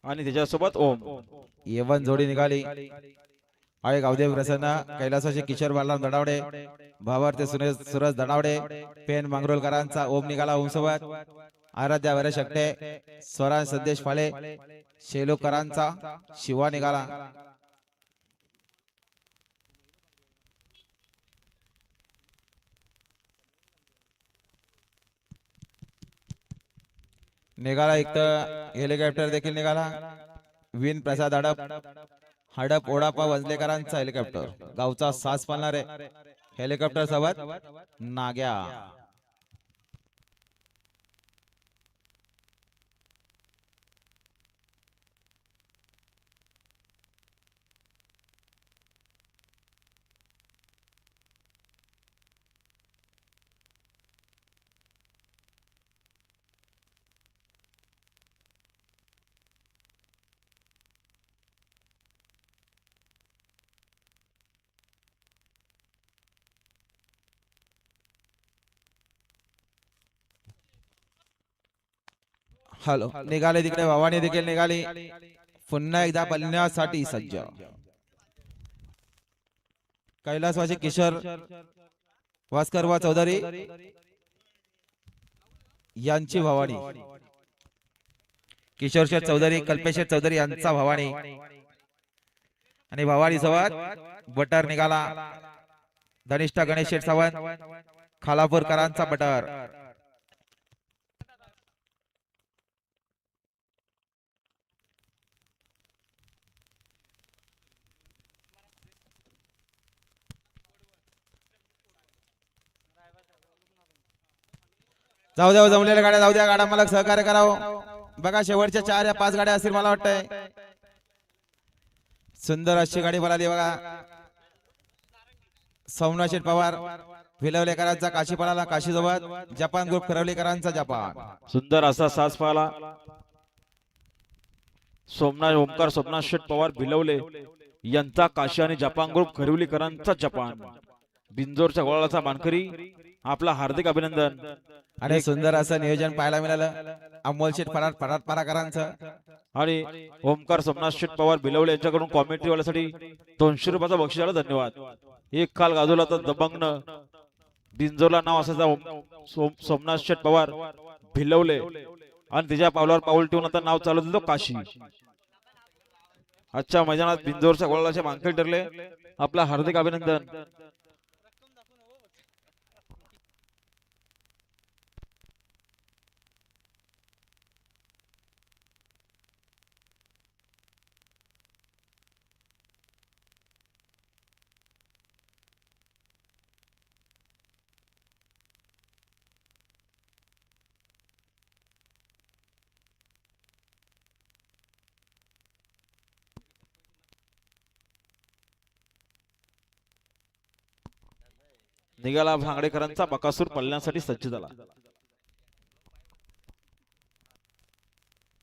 आणि त्याच्यासोबत ओम. येवन जोडी निघाली आहे. गावदेव प्रसन्न, कैलासाचे किशोर बालराम दडावडे, भावार्थ सुरज दडावडे, पेन मांगरोलकरांचा ओम निघाला ओम सोबत. आराध्या वरे शकटे, स्वराज संदेश फाळे, शेलोकरांचा शिवा निघाला. निघाला एक हेलिकॉप्टर देखील निघाला. विन प्रसाद हडप, हडप ओढापा वंजलेकरांचा हेलिकॉप्टर, गावचा सास पालणारे हेलिकॉप्टर सोबत नाग्या. हॅलो निघाले तिकडे भवानी देखील निघाली. पुन्हा एकदा पळण्यासाठी सज्ज. कैलासवासी किशोर वास्कर व चौधरी यांची भवानी. किशोर शेठ चौधरी, कल्पेश शेठ चौधरी यांचा भवानी. आणि भवानी सोबत बटर निघाला. धनिष्ठा गणेश शेठ सावंत, खालापूरकरांचा बटर. जाऊ द्या जमलेल्या गाड्या जाऊ द्या. गाड्या मला सहकार्य करावं. बघा शेवटच्या 4 या 5 गाड्या असतील मला वाटतंय. सुंदर अशी गाडी पळाली बघा. सोमनाथ शेठ पवार विलवलेकरांचा काशी पळाला. काशी सोबत जपान ग्रुप करवलीकरांचा जपान. सुंदर असा सास पाला. सोमनाथ ओमकार सोमनाथ शेठ पवार भिलवले यांचा काशी आणि जपान ग्रुप खरिवलीकरांचा जपान. बिंजोरच्या गोळाचा मानकरी आपला हार्दिक अभिनंदन. आणि सुंदर असं नियोजन पाहायला मिळालं अमोल शेठ फराट फराट पाराकरांचं. आणि ओमकार सोमनाथ शेठ पवार भिलवले यांच्याकडून कॉमेंट्री वाल्यासाठी 200 रुपयाचा बक्षीस आला. धन्यवाद. एक काल गाजवला तर दबंगन बिंजोरला नाव असायचा सोमनाथ शेठ पवार भिलवले आणि त्याच्या पावलावर पाऊल ठेवून आता नाव चालवत होतो काशी. आजच्या मैदानात बिंजोरच्या गोळाचे मानकरी ठरले. आपला हार्दिक अभिनंदन. निघाला भांगडेकरांचा बकासूर पळण्यासाठी सज्ज झाला.